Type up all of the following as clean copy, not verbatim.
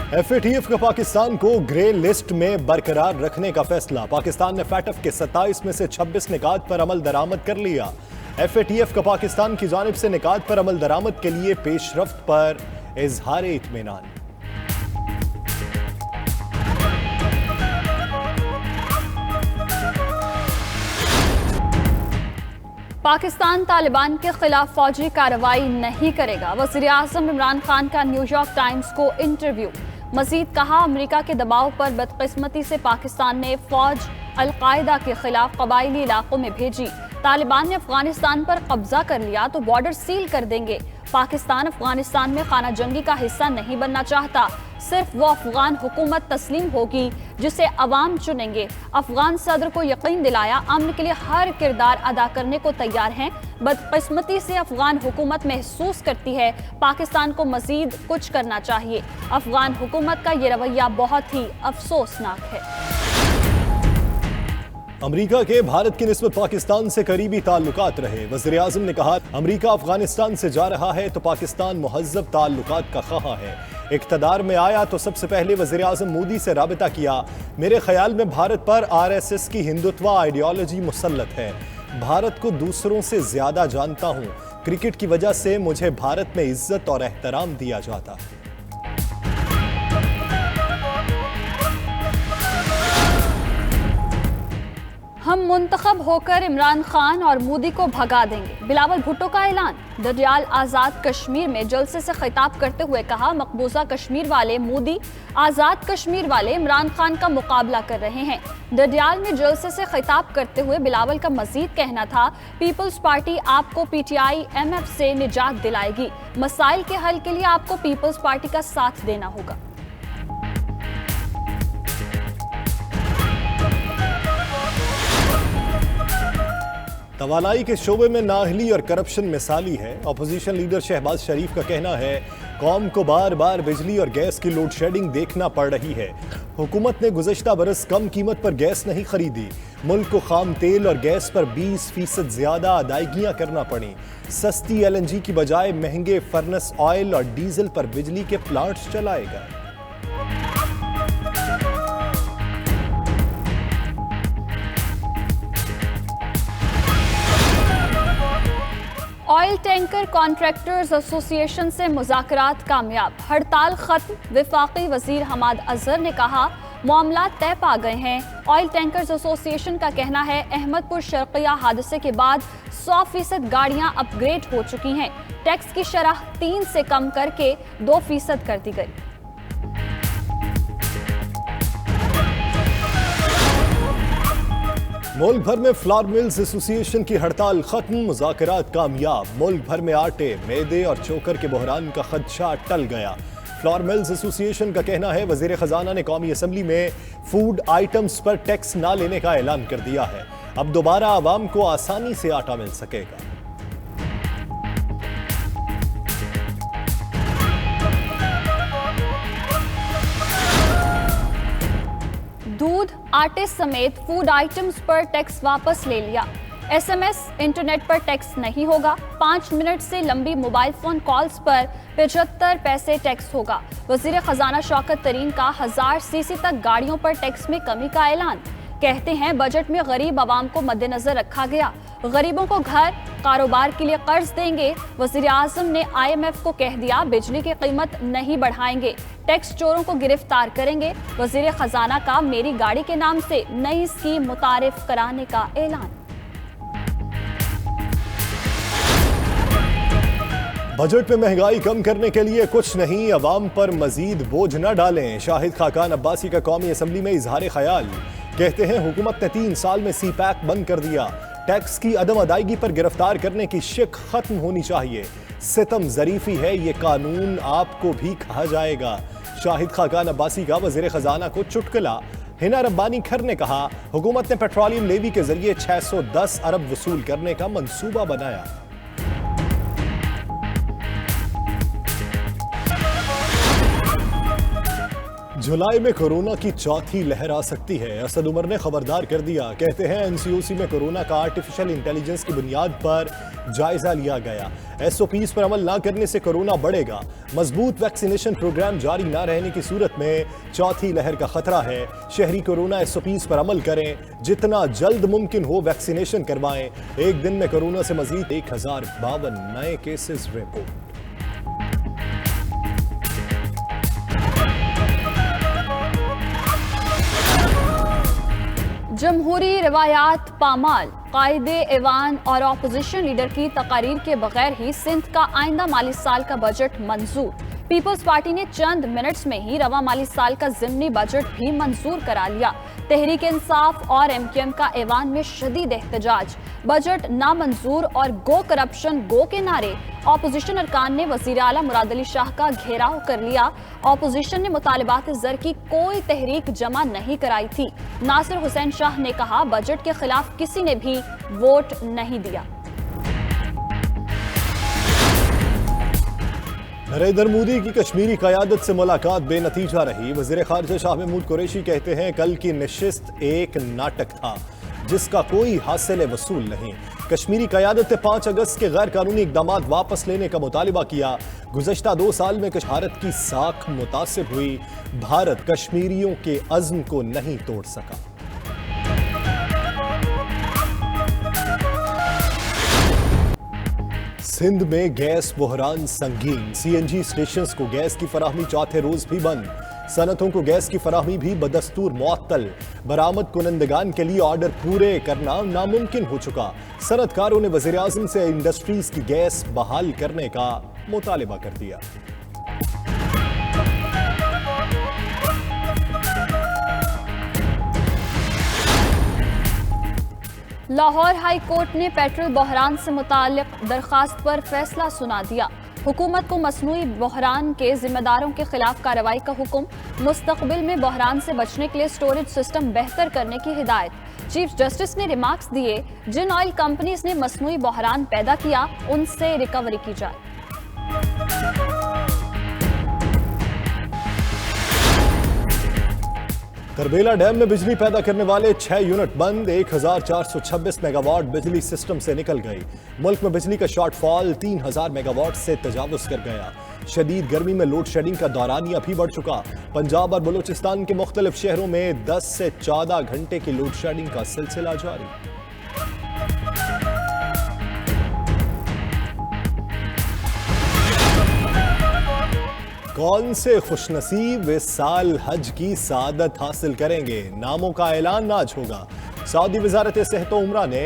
FATF का पाकिस्तान को grey list में बरकरार रखने का फैसला। पाकिस्तान ने फैटफ के 27 में से 26 निकात पर अमल दरामद कर लिया। एफएटीएफ का पाकिस्तान की जानिब से निकात पर अमल दरामद के लिए पेशरफ्त पर इजहार इत्मीनान। पाकिस्तान तालिबान के खिलाफ फौजी कार्रवाई नहीं करेगा। वज़ीर आज़म इमरान खान का न्यूयॉर्क टाइम्स को इंटरव्यू। मजीद कहा, अमेरिका के दबाव पर बदकिस्मती से पाकिस्तान ने फौज अलकायदा के खिलाफ कबायली इलाकों में भेजी। तालिबान ने अफगानिस्तान पर कब्जा कर लिया तो बॉर्डर सील कर देंगे। पाकिस्तान अफगानिस्तान में खाना जंगी का हिस्सा नहीं बनना चाहता, सिर्फ वो अफगान हुकूमत तस्लीम होगी जिसे अवाम चुनेंगे। अफगान सदर को यकीन दिलाया, अमन के लिए हर किरदार अदा करने को तैयार हैं। बदकिस्मती से अफगान हुकूमत महसूस करती है पाकिस्तान को मजीद कुछ करना चाहिए। अफगान हुकूमत का ये रवैया बहुत ही अफसोसनाक है। अमेरिका के भारत की निस्बत पाकिस्तान से करीबी ताल्लुकात रहे। वज़ीर आज़म ने कहा, अमेरिका अफगानिस्तान से जा रहा है तो पाकिस्तान मुहज़्ज़ब ताल्लुकात का ख़्वाह है। इक़्तिदार में आया तो सबसे पहले वज़ीर आज़म मोदी से राबिता किया। मेरे ख्याल में भारत पर आरएसएस की हिंदुत्व आइडियोलॉजी मुसल्लत है। भारत को दूसरों से ज़्यादा जानता हूँ। क्रिकेट की वजह से मुझे भारत में इज्जत और एहतराम दिया जाता है। हम मुंतखब होकर इमरान खान और मोदी को भगा देंगे, बिलावल भुट्टो का ऐलान। डडियाल आज़ाद कश्मीर में जलसे से खिताब करते हुए कहा, मकबूजा कश्मीर वाले मोदी, आज़ाद कश्मीर वाले इमरान खान का मुकाबला कर रहे हैं। डडियाल में जलसे से खिताब करते हुए बिलावल का मजीद कहना था, पीपल्स पार्टी आपको पीटीआई एमएफ से निजात दिलाएगी। मसाइल के हल के लिए आपको पीपल्स पार्टी का साथ देना होगा। तवानाई के शोबे में नाअहली और करप्शन मिसाली है। अपोजिशन लीडर शहबाज शरीफ का कहना है, कौम को बार बार बिजली और गैस की लोड शेडिंग देखना पड़ रही है। हुकूमत ने गुज़श्ता बरस कम कीमत पर गैस नहीं खरीदी। मुल्क को खाम तेल और गैस पर 20% ज्यादा अदायगियां करना पड़ी। सस्ती LNG की बजाय महंगे फर्नेस ऑयल और डीजल पर बिजली के प्लांट्स चलाएगा। ऑयल टैंकर कॉन्ट्रैक्टर्स एसोसिएशन से मुज़ाकरात कामयाब, हड़ताल खत्म। विफाकी वजीर हमाद अजहर ने कहा, मामला तय पा गए हैं। ऑयल टैंकर्स एसोसिएशन का कहना है, अहमदपुर शर्किया हादसे के बाद 100% गाड़ियां अपग्रेड हो चुकी हैं। टैक्स की शरह 3 से कम करके 2% कर दी गई। मुल्क भर में फ्लावर मिल्स एसोसिएशन की हड़ताल खत्म, मुज़ाकरात कामयाब। मुल्क भर में आटे, मैदे और चोकर के बहरान का खदशा टल गया। फ्लावर मिल्स एसोसिएशन का कहना है, वज़ीर ख़जाना ने कौमी असम्बली में फूड आइटम्स पर टैक्स ना लेने का ऐलान कर दिया है। अब दोबारा आवाम को आसानी से आटा मिल सकेगा। दूध, आटे समेत फूड आइटम्स पर टैक्स वापस ले लिया। SMS, इंटरनेट पर टैक्स नहीं होगा। 5 मिनट से लंबी मोबाइल फोन कॉल्स पर 75 पैसे टैक्स होगा। वजीर खजाना शौकत तरीन का 1000 सीसी तक गाड़ियों पर टैक्स में कमी का ऐलान। कहते हैं, बजट में गरीब आवाम को मद्देनजर रखा गया। गरीबों को घर, कारोबार के लिए कर्ज देंगे। वज़ीर आज़म ने IMF को कह दिया, बिजली की कीमत नहीं बढ़ाएंगे। टैक्स चोरों को गिरफ्तार करेंगे। वज़ीर खजाना का मेरी गाड़ी के नाम से नई स्कीम मुतारिफ कराने का ऐलान। बजट में महंगाई कम करने के लिए कुछ नहीं, अवाम पर मजीद बोझ न डालें। शाहिद खाकान अब्बासी का कौमी असम्बली में इजहार ख्याल। कहते हैं, हुकूमत ने 3 साल में CPAC बंद कर दिया। टैक्स की अदम अदायगी पर गिरफ्तार करने की शिक खत्म होनी चाहिए। सितम ज़रीफी है, ये कानून आपको भी कहा जाएगा। शाहिद खाकान अब्बासी का वज़ीर ख़जाना को चुटकुला। हिना रब्बानी खर ने कहा, हुकूमत ने पेट्रोलियम लेवी के जरिए 610 अरब वसूल करने का मंसूबा बनाया। जुलाई में कोरोना की चौथी लहर आ सकती है। असद उमर ने खबरदार कर दिया। कहते हैं एनसीओसी में कोरोना का आर्टिफिशियल इंटेलिजेंस की बुनियाद पर जायजा लिया गया। एसओपीज पर अमल ना करने से कोरोना बढ़ेगा। मजबूत वैक्सीनेशन प्रोग्राम जारी ना रहने की सूरत में चौथी लहर का खतरा है। शहरी कोरोना एसओपीज पर अमल करें, जितना जल्द मुमकिन हो वैक्सीनेशन करवाएं। एक दिन में कोरोना से मजीद 1052 नए केसेस रिपोर्ट। जमहूरी रवायात पामाल, कायदे ऐवान और अपोजिशन लीडर की तकारीर के बगैर ही सिंध का आइंदा माली साल का बजट मंजूर। पीपल्स पार्टी ने चंद मिनट्स में ही रवा माली साल का ज़िमनी बजट भी मंजूर करा लिया। तहरीक इंसाफ और एमक्यूएम का ऐवान में शदीद एहतजाज। बजट नामंजूर और गो करप्शन गो के नारे। ऑपोजिशन अरकान ने वजीर आला मुराद अली शाह का घेराव कर लिया। ऑपोजिशन ने मुतालिबात ज़र की कोई तहरीक जमा नहीं कराई थी। नासिर हुसैन शाह ने कहा, बजट के खिलाफ किसी ने भी वोट नहीं दिया। नरेंद्र मोदी की कश्मीरी क़यादत से मुलाकात बेनतीजा रही। वज़ीर ख़ारिजा शाह महमूद कुरैशी कहते हैं, कल की नशिस्त एक नाटक था जिसका कोई हासिल वसूल नहीं। कश्मीरी क़यादत ने 5 अगस्त के गैर कानूनी इक़दामात वापस लेने का मुतालिबा किया। गुज़श्ता 2 साल में भारत की साख मुतासिर हुई। भारत कश्मीरियों के अज़्म को नहीं तोड़ सका। सिंध में गैस बहरान संगीन। सीएनजी स्टेशंस को गैस की फराहमी चौथे रोज भी बंद। सनतों को गैस की फराहमी भी बदस्तूर मुअत्तल। बरामद कुनंदगान के लिए ऑर्डर पूरे करना नामुमकिन हो चुका। सनतकारों ने वज़ीर आज़म से इंडस्ट्रीज की गैस बहाल करने का मुतालिबा कर दिया। लाहौर हाई कोर्ट ने पेट्रोल बहरान से मुताल्लिक दरखास्त पर फैसला सुना दिया। हुकूमत को मसनूई बहरान के जिम्मेदारों के खिलाफ कार्रवाई का हुक्म। मुस्तकबिल में बहरान से बचने के लिए स्टोरेज सिस्टम बेहतर करने की हिदायत। चीफ जस्टिस ने रिमार्क्स दिए, जिन ऑयल कंपनीज ने मसनूई बहरान पैदा किया उनसे रिकवरी की जाए। तरबेला डैम में बिजली पैदा करने वाले 6 यूनिट बंद। 1426 मेगावाट बिजली सिस्टम से निकल गई। मुल्क में बिजली का शॉर्टफॉल 3000 मेगावाट से तजावुज कर गया। शदीद गर्मी में लोड शेडिंग का दौरानिया भी बढ़ चुका। पंजाब और बलूचिस्तान के मुख्तलिफ शहरों में 10 से 14 घंटे की लोड शेडिंग का सिलसिला जारी। कौन से खुशनसीब इस साल हज की सादत हासिल करेंगे? नामों का ऐलान आज होगा। सऊदी वजारत सेहत व उम्रा ने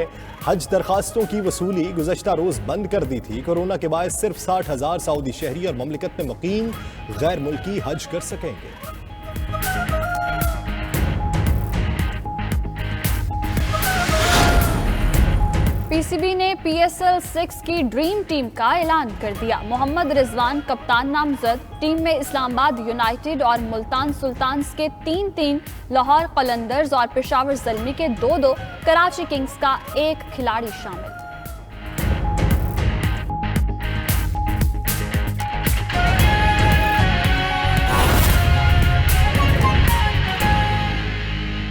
हज दरखास्तों की वसूली गुज़श्ता रोज बंद कर दी थी। कोरोना के बाद सिर्फ 60,000 सऊदी शहरी और ममलिकत में मुकीम गैर मुल्की हज कर सकेंगे। पीसीबी ने PSL 6 की ड्रीम टीम का ऐलान कर दिया। मोहम्मद रिजवान कप्तान नामजद। टीम में इस्लामाबाद यूनाइटेड और मुल्तान सुल्तान्स के 3-3, लाहौर कलंदर्स और पेशावर ज़ल्मी के 2-2, कराची किंग्स का 1 खिलाड़ी शामिल।